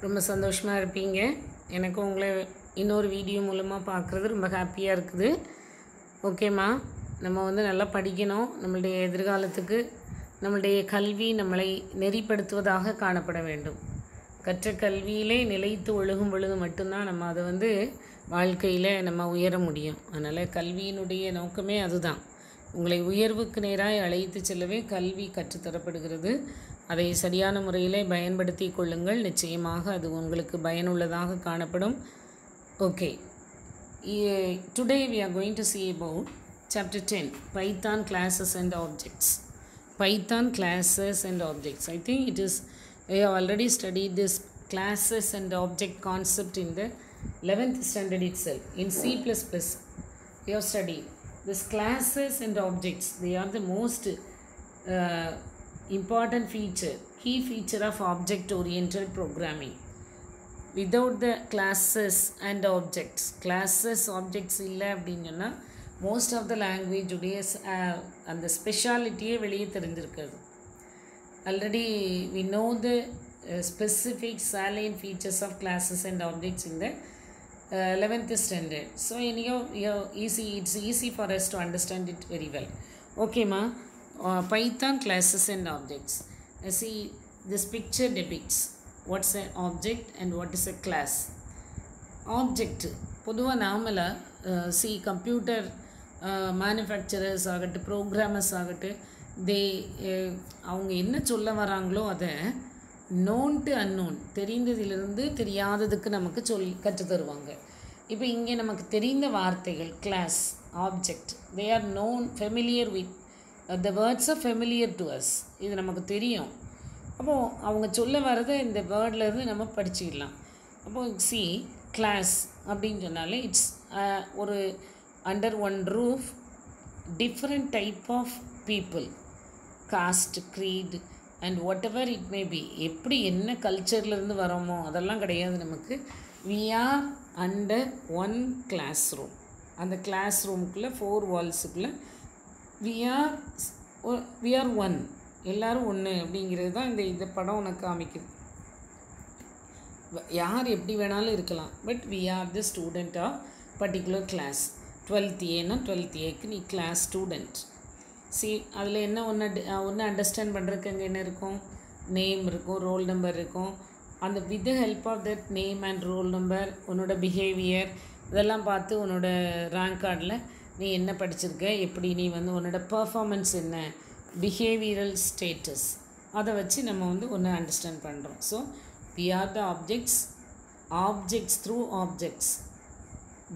ரொம்ப சந்தோஷமாக இருப்பீங்க. எனக்கும் உங்களை இன்னொரு வீடியோ மூலமாக பார்க்குறது ரொம்ப ஹாப்பியாக இருக்குது. ஓகேம்மா, நம்ம நல்லா படிக்கணும். நம்மளுடைய எதிர்காலத்துக்கு நம்மளுடைய கல்வி நம்மளை நெறிப்படுத்துவதாக காணப்பட வேண்டும். கற்ற கல்வியிலே நிலைத்து ஒழுகும் பொழுது மட்டும்தான் நம்ம அதை வாழ்க்கையில் நம்ம உயர முடியும். அதனால் கல்வியினுடைய நோக்கமே அதுதான். உங்களை உயர்வுக்கு நேராக அழைத்து செல்லவே கல்வி கற்றுத்தரப்படுகிறது. அதை சரியான முறையிலே பயன்படுத்தி கொள்ளுங்கள். நிச்சயமாக அது உங்களுக்கு பயனுள்ளதாக காணப்படும். Okay, today we are going to see about chapter 10, Python classes and objects. Python classes and objects. I think we have already studied this classes and object concept in the 11th standard itself. In C++, we have studied this classes and objects. They are the most important key feature of object-oriented programming. Without the classes and objects, இல்லை அப்படின்னா most of the language உடைய அந்த ஸ்பெஷாலிட்டியே வெளியே தெரிஞ்சிருக்காது. Already we know the specific salient features of classes and objects in the 11th standard. So anyhow, it's easy for us to understand it very well. Okay ma, Python classes and objects. See, this picture depicts what's an object and what is a class. Object பொதுவாக நாமளாக computer manufacturers ஆகட்டும், programmers ஆகட்டும், அவங்க என்ன சொல்ல வராங்களோ அதை known to unknown, தெரிந்ததிலிருந்து தெரியாததுக்கு நமக்கு கற்றுத்தருவாங்க. இப்போ இங்கே நமக்கு தெரிந்த வார்த்தைகள் class, object, they are known, familiar with the words are familiar to us. இது நமக்கு தெரியும். அப்போது அவங்க சொல்ல வர்றதை இந்த வேர்ட்லேருந்து நம்ம படிச்சுக்கலாம். அப்போது கிளாஸ் அப்படின்னு சொன்னாலே இட்ஸ் ஒரு under one roof different type of people, caste, creed and whatever it may be. எப்படி என்ன கல்ச்சர்லேருந்து வரோமோ அதெல்லாம் கிடையாது நமக்கு. We are under one class room. அந்த கிளாஸ் ரூமுக்குள்ளே 4 வால்ஸுக்குள்ளே வி ஆர் ஒன், எல்லோரும் ஒன்று அப்படிங்கிறது தான் இந்த படம் உனக்கு காமிக்குது. யார் எப்படி வேணாலும் இருக்கலாம், but we are the student of particular class. 12th ஏன்னா 12th ஏக்கு நீ கிளாஸ் ஸ்டூடெண்ட். அதில் என்ன ஒன்று அண்டர்ஸ்டாண்ட் பண்ணுறதுக்கு அங்கே என்ன இருக்கும், நேம் இருக்கும், ரோல் நம்பர் இருக்கும். அந்த with the help of that name and roll number, உன்னோட பிஹேவியர் இதெல்லாம் பார்த்து உன்னோட ரேங்க் கார்டில் நீ என்ன படிச்சிருக்க, எப்படி நீ உன்னோட பர்ஃபார்மன்ஸ் என்ன, பிஹேவியரல் ஸ்டேட்டஸ், அதை வச்சு நம்ம ஒன்று அண்டர்ஸ்டாண்ட் பண்ணுறோம். So we are the objects through objects,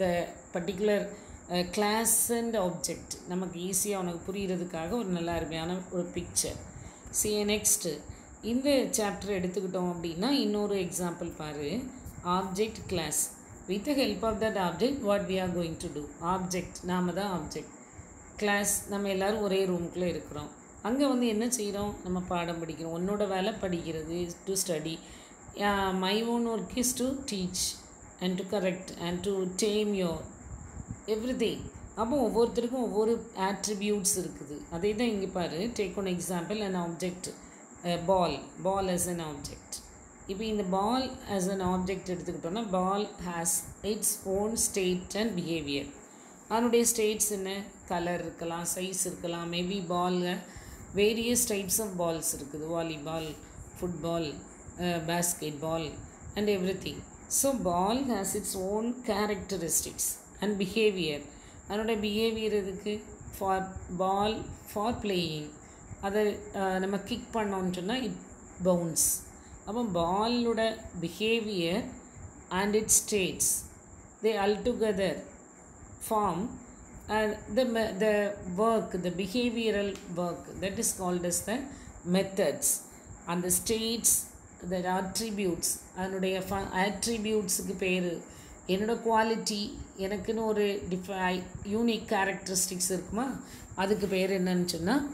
the particular class and object. நமக்கு ஈஸியாக உனக்கு புரிகிறதுக்காக ஒரு நல்ல அருமையான ஒரு பிக்சர். நெக்ஸ்ட்டு இந்த சாப்டர் எடுத்துக்கிட்டோம் அப்படின்னா இன்னொரு எக்ஸாம்பிள் பாரு. Object class. With the help of that object what we are going to do. Object நாம தான் ஆப்ஜெக்ட். கிளாஸ் நம்ம எல்லோரும் ஒரே ரூமுக்குள்ளே இருக்கிறோம். அங்கே என்ன செய்கிறோம், நம்ம பாடம் படிக்கிறோம். உன்னோட வேலை படிக்கிறது, to study. My own work is to teach and to correct and to tame your everything. அப்போ ஒவ்வொருத்தருக்கும் ஒவ்வொரு ஆட்ரிபியூட்ஸ் இருக்குது. அதே தான் இங்கே பாரு. Take one example, an object, ball as an object. இப்போ இந்த ball as an object எடுத்துக்கிட்டோன்னா ball has its own state and behavior. அதனுடைய ஸ்டேட்ஸ் என்ன, கலர் இருக்கலாம், சைஸ் இருக்கலாம். மேபி பாலில் வேரியஸ் டைப்ஸ் ஆஃப் பால்ஸ் இருக்குது. Volleyball, football, basketball and everything. So ball has its own characteristics and behavior. அதோட behaviour எதுக்கு, for ball, for playing. அதை நம்ம கிக் பண்ணோன்னு சொன்னால் இட் பவுன்ஸ். அப்போ பாலோட behaviour and it states they altogether form the work, the behavioral work, that is called as the methods. And the states, the attributes, அதனுடைய attributesக்கு பேர். என்னோட குவாலிட்டி, எனக்குன்னு ஒரு யூனிக் கேரக்டரிஸ்டிக்ஸ் இருக்குமா, அதுக்கு பேர் என்னன்னு சொன்னால்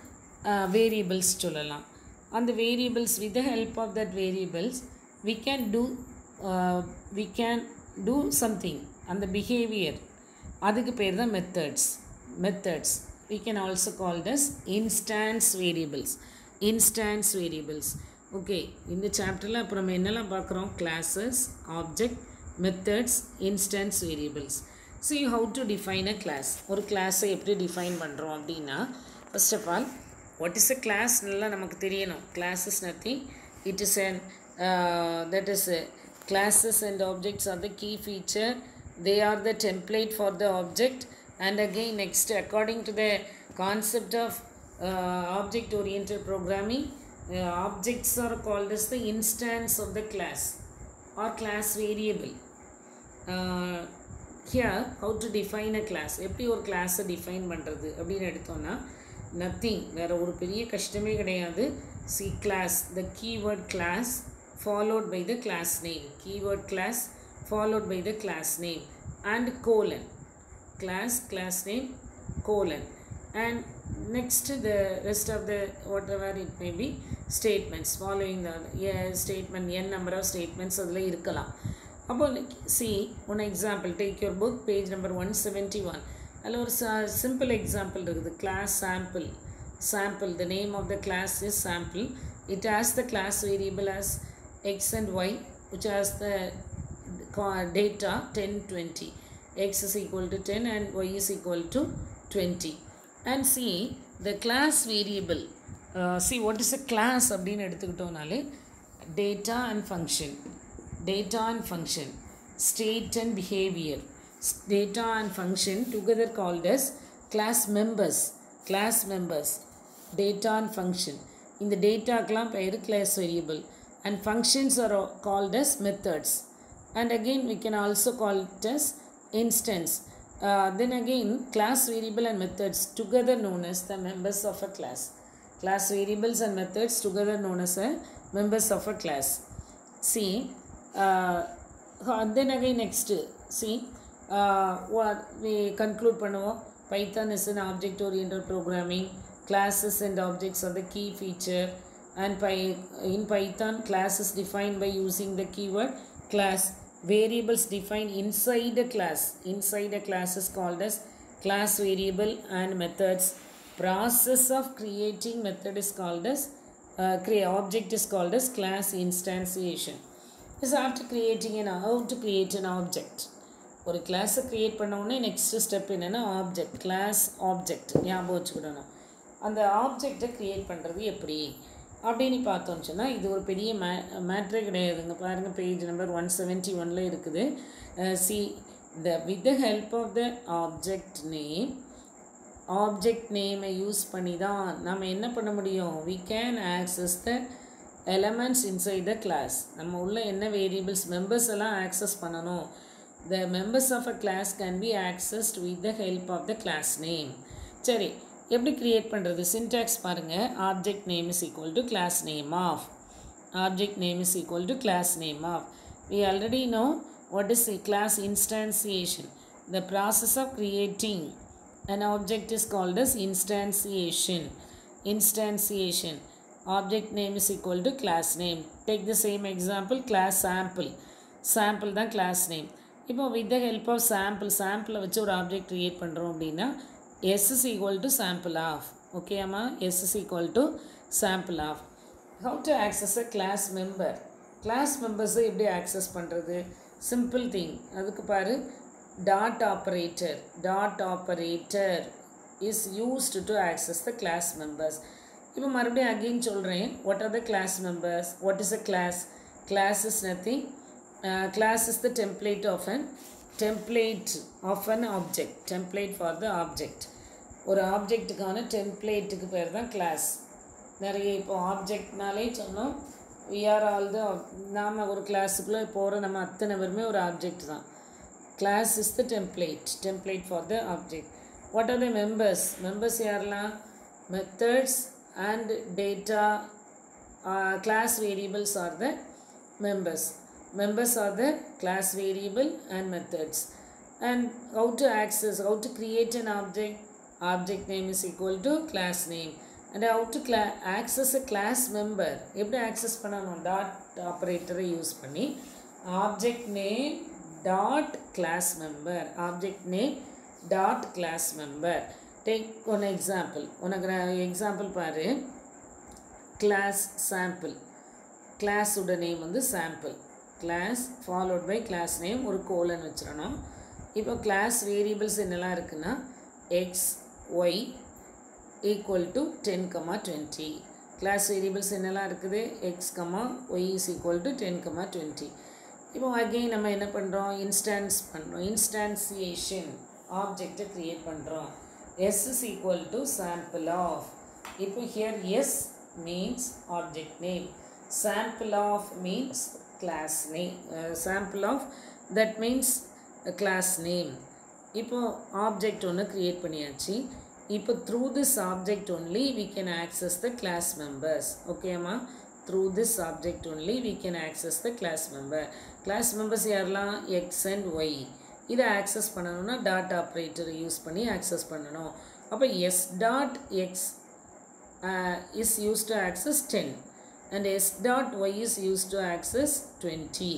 வேரியபிள்ஸ் சொல்லலாம். அந்த variables, with the help of that variables we can do something. அந்த பிஹேவியர், அதுக்கு பேர் தான் methods. we can also call this instance variables. Okay, இந்த சாப்டரில் அப்புறம் நம்ம என்னெல்லாம் பார்க்குறோம்? Classes, object, methods, instance, variables. See how to define a class. ஒரு கிளாஸை எப்படி டிஃபைன் பண்ணுறோம் அப்படின்னா, first of all what is a class நல்லா நமக்கு தெரியணும். Class is nothing. It is an that is classes and objects are the key feature. They are the template for the object. And again next, according to the concept of object oriented programming, objects are called as the instance of the class or class variable. Here how to define a class, எப்படி ஒரு கிளாஸை define பண்ணுறது அப்படின்னு எடுத்தோன்னா, nothing, வேறு ஒரு பெரிய கஷ்டமே கிடையாது. C class, the keyword class followed by the class name, keyword class followed by the class name and colon, class name, colon, and next the rest of the whatever it may be statements following the statement, n number of statements அதில் இருக்கலாம். அப்போ see one example, take your book page number 171. அதில் ஒரு simple example இருக்குது. Class sample, the name of the class is sample. It has the class variable as x and y, which has the data 10, 20. X is equal to 10 and y is equal to 20. And see the class variable, see what is a class அப்படின்னு எடுத்துக்கிட்டோம்னாலே data and function, state and behavior, data and function together called as class members, data and function. In the data க்குலாம் பெயர் class variable and functions are called as methods, and again we can also call it as instance. Then again class variable and methods together known as the members of a class. Class variables and methods together known as a members of a class. See then again next, see what we conclude பண்ணுவோம். Python is an object oriented programming. Classes and objects are the key feature, and in Python class is defined by using the keyword class. Variables defined inside a class is called as class variable, and methods, process of creating method is called as object is called as class instantiation. Is after creating how to create an object. ஒரு கிளாஸை create பண்ண உடனே next step என்னென்னா object, class object ஞாபகம் வச்சுக்கிடணும். அந்த ஆப்ஜெக்டை create பண்ணுறது எப்படி அப்படின்னு பார்த்தோன்னு சொன்னால், இது ஒரு பெரிய மேட்ரே கிடையாதுங்க. பாருங்கள் பேஜ் நம்பர் 171 இருக்குது. C with the help of the object நேமை யூஸ் பண்ணி தான் நம்ம என்ன பண்ண முடியும்? we can access the elements inside the class. நம்ம உள்ள என்ன வேரியபிள்ஸ் மெம்பர்ஸ் எல்லாம் ஆக்சஸ் பண்ணணும். The members of a class can be accessed with the help of the class name. சரி, எப்படி கிரியேட் பண்ணுறது? சின்டாக்ஸ் பாருங்கள். Object name is equal to class name of. We already know what is a class instantiation. The process of creating an object is called as instantiation. Object name is equal to class name. Take the same example, class sample தான் class name. இப்போ with the help of sample வச்சு ஒரு object create பண்ணுறோம் அப்படின்னா s is equal to sample of. Okay அம்மா, s is equal to sample of. How to access a class member? Class மெம்பர்ஸை எப்படி access பண்ணுறது? Simple thing. அதுக்கு பாரு, dot operator is used to access the class members. இப்போ மறுபடியும் again சொல்கிறேன். What are the class members? What is a class? Class is nothing. Class is the template of an object. Template for the object. ஒரு ஆப்ஜெக்ட்டுக்கான டெம்ப்ளேட்டுக்கு பேர் தான் class. நிறைய இப்போ ஆப்ஜெக்ட்னாலே சொன்னோம், we are all the, நாம் ஒரு கிளாஸுக்குள்ளே போகிற நம்ம அத்தனை பேருமே ஒரு ஆப்ஜெக்ட் தான். Class is the template for the object. What are the members யாரெல்லாம்? Methods and data class variables are the members. Members are the class variable and methods. And how to create an object name is equal to class name. And how to access a class member? எப்படி access பண்ணணும்? Dot ஆப்பரேட்டரை use பண்ணி object name dot class member. Take one example. உனக்கு example பாரு. Class sample. class உட name வந்து sample. Class followed by class name ஒரு colon வச்சிரணும். இப்போ class variables என்னெல்லாம் இருக்குன்னா x, y equal to 10, 20. Class variables என்னெல்லாம் இருக்குது x, y is equal to 10, 20. இப்போ again நம்ம என்ன பண்ணுறோம் instance பண்ணுறோம். Instantiation object create பண்ணுறோம். S is equal to sample of. இப்போ here S means object name. Sample of means class name. Sample of that means class name. இப்போ object ஒன்று create பண்ணியாச்சு. இப்போ through this object only we can access the class members. Okay அம்மா? Through this object only we can access the class member. Class members யாரெல்லாம் x and y. இதை access பண்ணணும்னா dot operator use பண்ணி access பண்ணணும். அப்போ s dot x is used to access 10 and s dot y is used to access 20.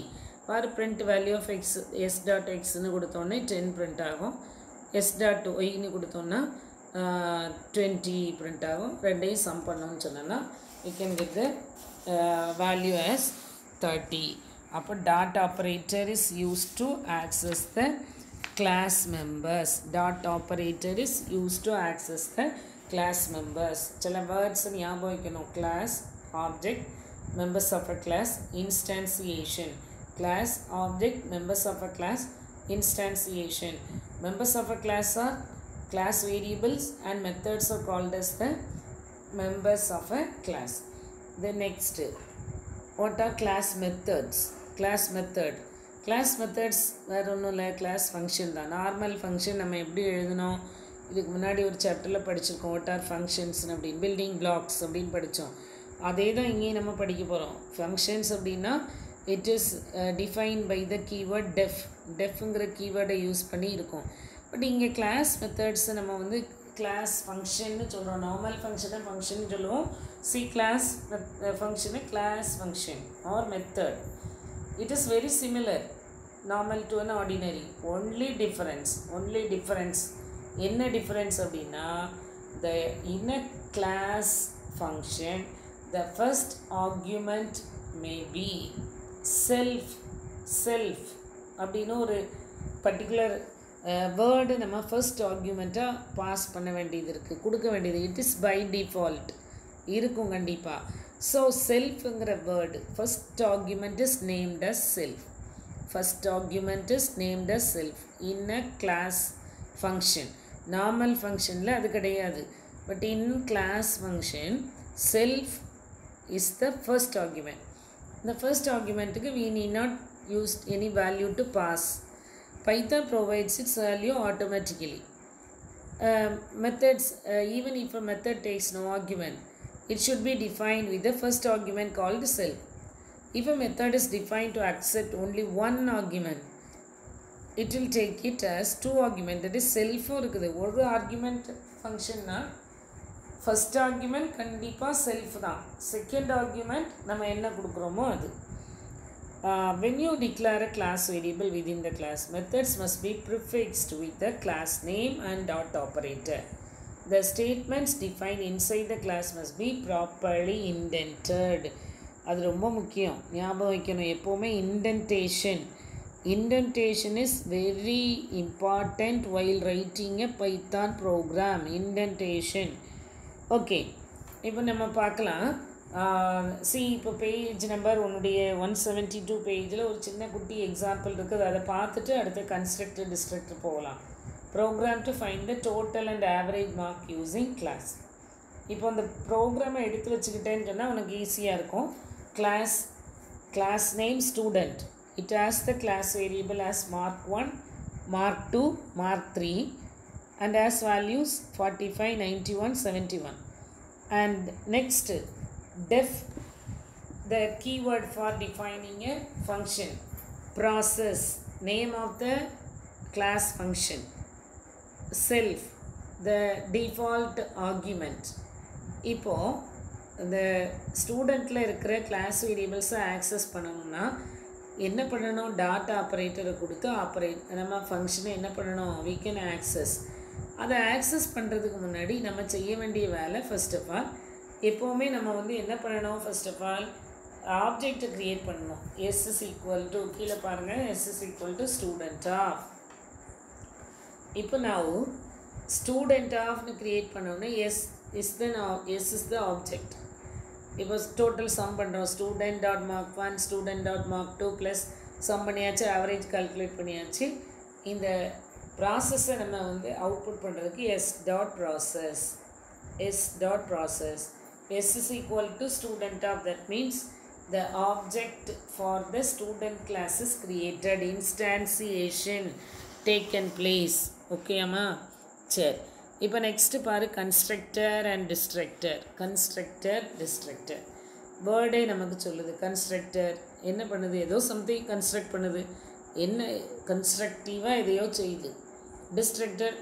For print value of x s dot x னு கொடுத்தோன்னே 10 print ஆகும். s dot y னு கொடுத்தோன்னா 20 print ஆகும். ரெண்டையும் sum பண்ணணும்னு சொன்னோன்னா we can get the value as 30. அப்போ dot operator is used to access the class members. Dot operator is used to access the class members. சில words ஞாபகம் வைக்கணும். Class, object, members of a class, instantiation. Class, object, members of a class, instantiation. Members of a class are class variables and methods are called as the members of a class. The next, what are class methods? Class method. Class methods வேறு ஒன்றும் இல்லை, class function தான். Normal function நம்ம எப்படி எழுதணும், இதுக்கு முன்னாடி ஒரு சாப்டரில் படிச்சிருக்கோம். what are functions அப்படின்னு, building blocks அப்படின்னு படித்தோம். அதே தான் இங்கேயும் நம்ம படிக்க போகிறோம். functions அப்படின்னா it is defined by the keyword def. defங்கிற கீவேர்டை யூஸ் பண்ணி இருக்கும். பட் இங்கே கிளாஸ் மெத்தட்ஸை நம்ம வந்து கிளாஸ் ஃபங்க்ஷன்னு சொல்கிறோம். நார்மல் ஃபங்க்ஷனை ஃபங்க்ஷன் சொல்லுவோம். சி கிளாஸ் ஃபங்க்ஷனை class function or method. It is very similar normal to an ordinary. Only difference என்ன டிஃபரன்ஸ் அப்படின்னா the in a class function the first argument may be self அப்படின்னு ஒரு particular word நம்ம first ஆர்குமெண்ட்டாக pass பண்ண வேண்டியது இருக்குது, கொடுக்க வேண்டியது. இட் இஸ் பை டிஃபால்ட் இருக்கும் கண்டிப்பாக. ஸோ செல்ஃப்ங்கிற word first argument is named as self. First argument is named as self in a class function. Normal ஃபங்க்ஷனில் அது கிடையாது. But in class function self is the first argument. இந்த first ஆர்குமெண்ட்டுக்கு we need not use any value to pass. Python provides its value automatically. Methods, even if a method takes no argument, it should be defined with the first argument called self. If a method is defined to accept only one argument, it will take it as two argument. That is self இருக்குது. ஒரு argument function na first argument கண்டிப்பாக self தான். second argument நம்ம என்ன கொடுக்குறோமோ அது. When you declare a class variable within the class, methods must be prefixed with the class name and dot operator. The statements defined inside the class must be properly indented. அது ரொம்ப முக்கியம், ஞாபகம் வைக்கணும் எப்போவுமே. indentation is very important while writing a Python program. indentation. Okay, இப்போ நம்ம பார்க்கலாம். இப்போ பேஜ் நம்பர் உன்னுடைய 172 பேஜில் ஒரு சின்ன குட்டி எக்ஸாம்பிள் இருக்குது. அதை பார்த்துட்டு அடுத்து கன்ஸ்ட்ரக்டர் டிஸ்ட்ரக்டர் போகலாம். Program to find the total and average mark using class. இப்போ அந்த ப்ரோக்ராமை எடுத்து வச்சுக்கிட்டேன்னு சொன்னால் உனக்கு ஈஸியாக இருக்கும். Class name student. It has the class variable as mark 1, mark 2, mark 3 and as values 45, 91, 71. And next, def, the keyword for defining a function. Process, name of the class function. Self, the default argument. இப்போ இந்த ஸ்டூடெண்ட்டில் இருக்கிற class வேரியபிள்ஸை access பண்ணணும்னா என்ன பண்ணணும், dot ஆப்ரேட்டரை கொடுத்து நம்ம ஃபங்க்ஷனை என்ன பண்ணணும், we can access. அதை ஆக்சஸ் பண்ணுறதுக்கு முன்னாடி நம்ம செய்ய வேண்டிய வேலை ஃபர்ஸ்ட் ஆஃப் ஆல் எப்போவுமே நம்ம வந்து என்ன பண்ணணும், first of all object create பண்ணணும். s is equal to கீழே பாருங்கள், s is equal to student of. இப்போ நான் ஸ்டூடெண்ட் ஆஃப்னு கிரியேட் பண்ணோன்னே s is the object. இப்போ டோட்டல் சம் பண்ணுறோம். Student dot mark 1 student dot mark 2 plus sum பண்ணியாச்சு, ஆவரேஜ் கால்குலேட் பண்ணியாச்சு. இந்த ப்ராசஸை நம்ம வந்து அவுட்புட் பண்ணுறதுக்கு s dot process s is equal to student of. that means the object for the student class is created, instantiation taken place. okay amma சரி. இப்போ next பாரு, கன்ஸ்ட்ரக்டர் அண்ட் டிஸ்ட்ரக்டர். டிஸ்ட்ரக்டர் வேர்டே நமக்கு சொல்லுது. கன்ஸ்ட்ரக்டர் என்ன பண்ணுது? ஏதோ something construct பண்ணுது, என்ன கன்ஸ்ட்ரக்டிவாக எதையோ செய்யுது. டிஸ்ட்ரக்டர்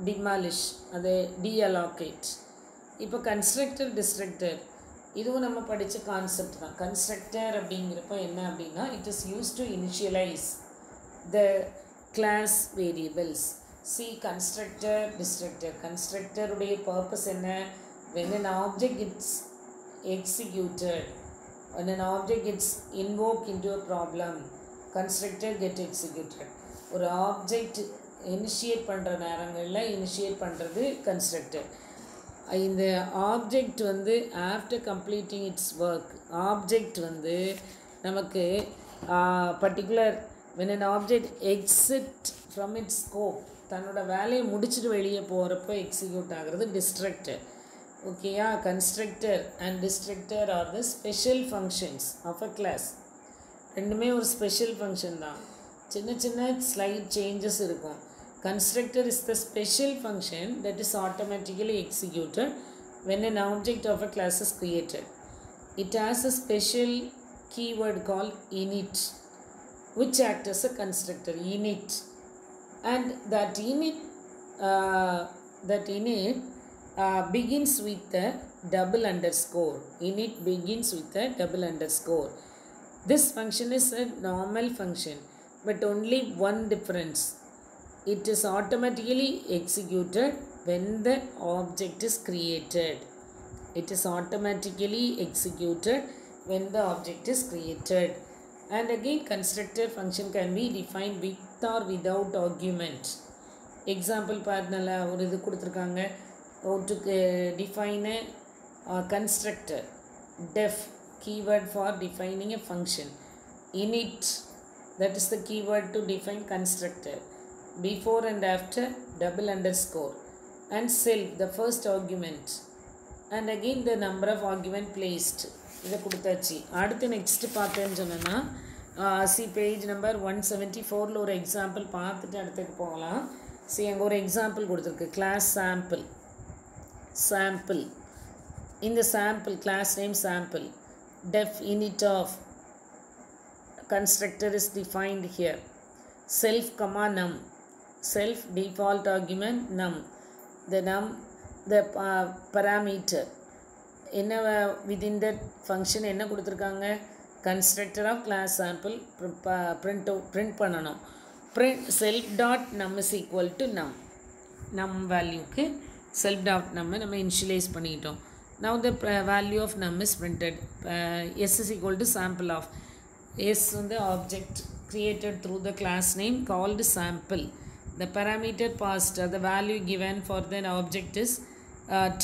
டிமாலிஷ், அது டீஅலோகேட். இப்போ கன்ஸ்ட்ரக்டர் டிஸ்ட்ரக்டர் இதுவும் நம்ம படித்த கான்செப்ட் தான். கன்ஸ்ட்ரக்டர் அப்படிங்கிறப்ப என்ன அப்படின்னா, it is use to initialize the class variables. See, constructor, distructor. Constructor உடைய purpose என்ன? When an object gets executed, when an object gets invoked into a problem, constructor get executed. ஒரு object initiate பண்ணுற நேரங்களில் initiate பண்ணுறது constructor. இந்த object வந்து after completing it's work, object வந்து நமக்கு particular when an object exit from its scope, தன்னோட வேலையை முடிச்சுட்டு வெளியே போகிறப்போ எக்ஸிக்யூட் ஆகிறது டிஸ்ட்ரக்டர். ஓகேயா? Constructor and destructor are the special functions of a class. ரெண்டுமே ஒரு ஸ்பெஷல் ஃபங்க்ஷன் தான். சின்ன சின்ன ஸ்லைட் சேஞ்சஸ் இருக்கும். Constructor is the special function that is automatically executed when an object of a class is created. It has a special keyword called init, which acts as a constructor. Init. And that init begins with a double underscore. Init begins with a double underscore. This function is a normal function, but only one difference. It is automatically executed when the object is created. It is automatically executed when the object is created. And again, constructor function can be defined with or without argument. Example பாருங்களா, ஒரு இது கொடுத்துருக்காங்க. to define a constructor. Def, keyword for defining a function. Init, that is the keyword to define constructor. Before and after, double underscore. And self, the first argument. And again the number of argument placed. இதை கொடுத்தாச்சு. அடுத்து next பார்த்தேன்னு சொன்னேன்னா, C page number 174 ஒரு example பார்த்துட்டு அடுத்துக்கு போகலாம். C அங்கே ஒரு எக்ஸாம்பிள் கொடுத்துருக்கு. Class sample. இந்த sample class name sample. def init of constructor is defined here. Self comma num. Self default argument num. The num, the parameter. என்ன within that function என்ன கொடுத்துருக்காங்க? constructor of class sample print பண்ணணும். print self dot num is equal to num வேல்யூக்கு self dot num நம்ம initialize பண்ணிட்டோம். now the value of num is printed. s is equal to sample of. s வந்து object created through the class name called sample. the parameter passed, the value given for the object is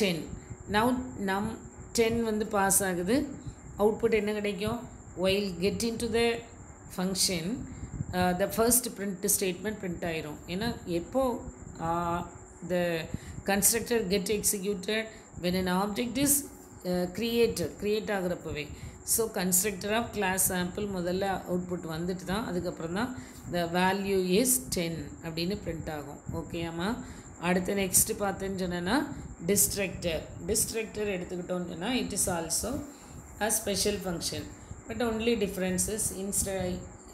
10. now num 10 வந்து pass ஆகுது. Output என்ன கிடைக்கும்? while get into the function, the first print statement print ஆயிரும். ஏன்னா எப்போ the constructor get executed when an object is create ஆகிறப்பவே. So constructor of class sample முதல்ல output வந்துட்டு தான் அதுக்கப்புறம் தான் the value is 10 அப்படின்னு print ஆகும். ஓகேம்மா? அடுத்து நெக்ஸ்ட்டு பார்த்தேன்னு சொன்னேன்னா டிஸ்ட்ரக்டர் எடுத்துக்கிட்டோன்னு சொன்னால் it is also a special function, but only difference is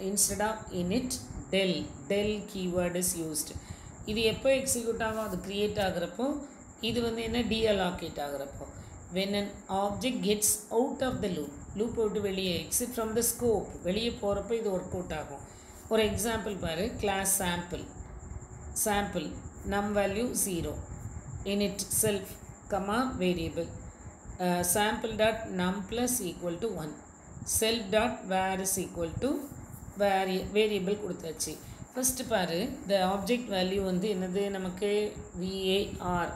instead of init, del keyword is used. இது எப்போ எக்ஸிக்யூட் ஆகும்? அது க்ரியேட் ஆகிறப்போ. இது வந்து என்ன? டீஅலோகேட் ஆகிறப்போ. when an object gets out of the loop விட்டு வெளியே, exit from the scope, வெளியே போகிறப்போ இது ஒர்க் அவுட் ஆகும். ஒரு எக்ஸாம்பிள் பாரு. Class sample num value 0, init self comma variable sample dot num plus equal to 1. self dot var is equal to variable கொடுத்தாச்சு. First பாரு, the object value வந்து என்னது நமக்கு var,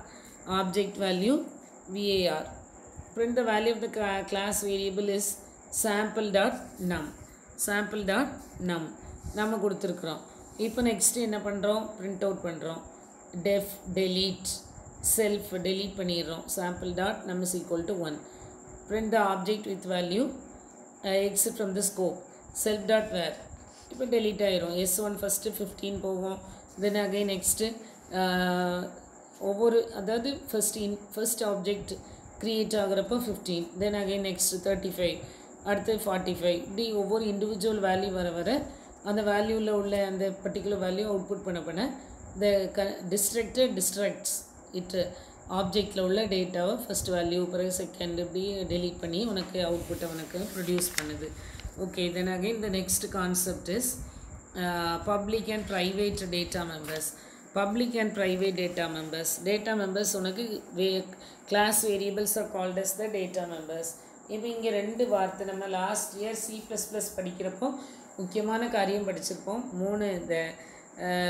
object value var. print the value of the class variable is sample dot num, sample dot num நம்ம கொடுத்துருக்குறோம். இப்போ next என்ன பண்ணுறோம், print out பண்ணுறோம். def delete self delete பண்ணிடுறோம். sample dot num is equal to 1. print the object with value exit from the scope self dot var. இப்போ delete ஆயிரும். s1 first 15 போகும். then again நெக்ஸ்ட்டு ஒவ்வொரு அதாவது first object create ஆகிறப்போ 15, then again next 35, அடுத்து 45, இப்படி ஒவ்வொரு இண்டிவிஜுவல் வேல்யூ வர வர அந்த வேல்யூவில் உள்ள அந்த பர்டிகுலர் வேல்யூ அவுட்புட் பண்ண the distractor distracts it ஆப்ஜெக்டில் உள்ள டேட்டாவை ஃபஸ்ட் வேல்யூ பிறகு செகண்ட் இப்படி டெலீட் பண்ணி உனக்கு அவுட்புட்டை உனக்கு ப்ரொடியூஸ் பண்ணுது. Okay, then again the next concept is public and private data members. Public and private data members உனக்கு class variables are called as the data members. இப்போ இங்கே ரெண்டு வார்த்தை நம்ம லாஸ்ட் இயர் C++ படிக்கிறப்போ முக்கியமான காரியம் படிச்சிருப்போம். 3 இந்த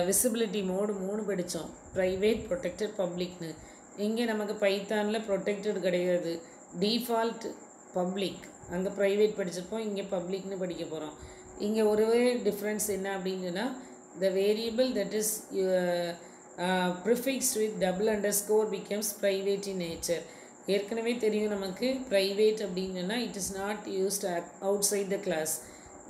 விசிபிலிட்டி மோடு 3 படித்தோம், ப்ரைவேட் ப்ரொடெக்டட் பப்ளிக்னு. இங்கே நமக்கு பைத்தானில் ப்ரொடெக்டட் கிடையாது, டிஃபால்ட் பப்ளிக். அங்கே ப்ரைவேட் படிச்சிருப்போம், இங்கே பப்ளிக்னு படிக்க போகிறோம். இங்கே ஒருவே டிஃப்ரென்ஸ் என்ன அப்படின்னு சொன்னால், the variable that is prefixed with double underscore becomes private in nature. ஏற்கனவே தெரியும் நமக்கு ப்ரைவேட் அப்படின்னு சொன்னால் it is not used outside the class,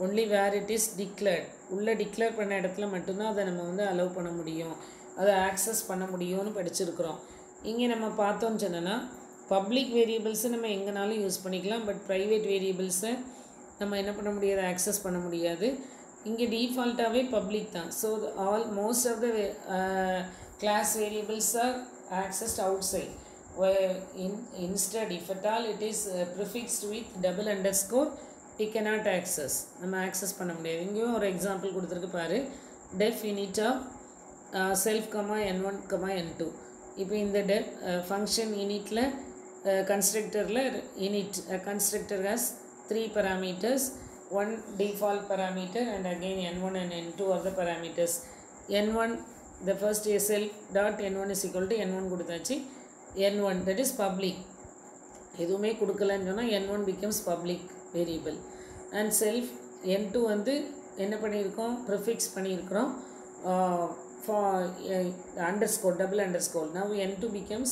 only where it is declared. உள்ளே டிக்ளேர் பண்ண இடத்துல மட்டும்தான் அதை நம்ம வந்து அலோவ் பண்ண முடியும், அதை ஆக்சஸ் பண்ண முடியும்னு படிச்சிருக்கிறோம். இங்கே நம்ம பார்த்தோன்னு சொன்னோன்னா பப்ளிக் வேரியபிள்ஸை நம்ம எங்கேனாலும் யூஸ் பண்ணிக்கலாம், பட் ப்ரைவேட் வேரியபிள்ஸை நம்ம என்ன பண்ண முடியாது, ஆக்சஸ் பண்ண முடியாது. இங்கே டிஃபால்ட்டாகவே பப்ளிக் தான். So most of the class variables are accessed outside. Instead, if at all it is prefixed with double underscore, we cannot access. நம்ம ஆக்சஸ் பண்ண முடியாது. இங்கேயும் ஒரு எக்ஸாம்பிள் கொடுத்துருக்கு பாரு, def init of self, n1, n2. இப்போ இந்த def function initல constructorல init constructor has 3 parameters, one default parameter and again n1 and n2 are the parameters. n1 the first self dot n1 is equal to n1 கொடுத்தாச்சு. n1 that is public, எதுவுமே கொடுக்கலன்னு சொன்னால் n1 becomes public variable. and self n2 வந்து என்ன பண்ணியிருக்கோம், prefix பண்ணியிருக்கிறோம் for underscore, double underscore. now n2 becomes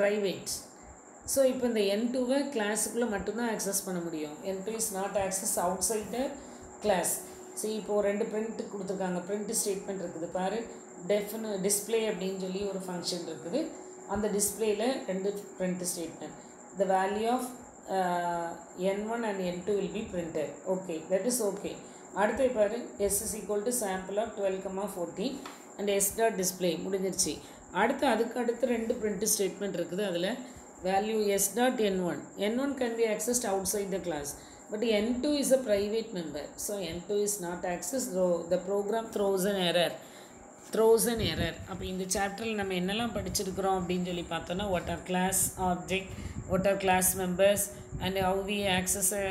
private. So இப்போ இந்த n2வை கிளாஸுக்குள்ளே மட்டும்தான் ஆக்சஸ் பண்ண முடியும். n2 is not access outside the class. சரி, இப்போது 2 print கொடுத்துருக்காங்க, print ஸ்டேட்மெண்ட் இருக்குது பாரு. டிஸ்பிளே அப்படின்னு சொல்லி ஒரு ஃபங்க்ஷன் இருக்குது, அந்த டிஸ்பிளேயில் 2 print statement. the value of n1 and n2 will be printed. okay, that is okay. அடுத்து பாரு, s is equal to sample of 12,14 and s dot display முடிஞ்சிருச்சு. அதுக்கு அடுத்து 2 print ஸ்டேட்மெண்ட் இருக்குது. அதில் value s dot n1 can be accessed outside the class, but n2 is a private member, so n2 is not accessed, so the program throws an error. அப்போ இந்த சாப்டரில் நம்ம என்னெல்லாம் படிச்சிருக்கிறோம் அப்படின்னு சொல்லி பார்த்தோன்னா, what are class object, what are class members and how we access a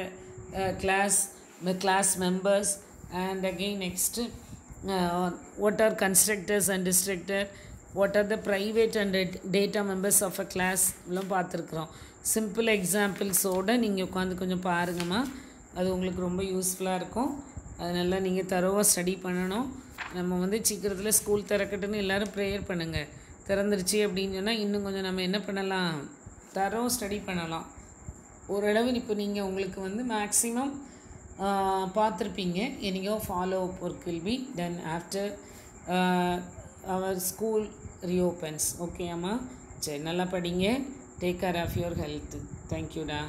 class members, and again next what are constructors and destructor, what are the private and data members of a class எல்லாம் பார்த்துருக்குறோம். Simple எக்ஸாம்பிள்ஸோடு நீங்கள் உட்காந்து கொஞ்சம் பாருங்கம்மா, அது உங்களுக்கு ரொம்ப யூஸ்ஃபுல்லாக இருக்கும். அது நல்லா நீங்கள் தரோவாக ஸ்டடி பண்ணணும். நம்ம வந்து சீக்கிரத்தில் ஸ்கூல் திறக்கட்டுன்னு எல்லோரும் ப்ரேயர் பண்ணுங்கள். திறந்துருச்சு அப்படின்னு சொன்னால் இன்னும் கொஞ்சம் நம்ம என்ன பண்ணலாம், தரோ ஸ்டடி பண்ணலாம். ஓரளவு இப்போ நீங்கள் உங்களுக்கு வந்து மேக்ஸிமம் பார்த்துருப்பீங்க. Any follow up work will be done after our school reopens. okay அம்மா, சரி நல்லா படிங்க. Take care of your health. தேங்க்யூடா.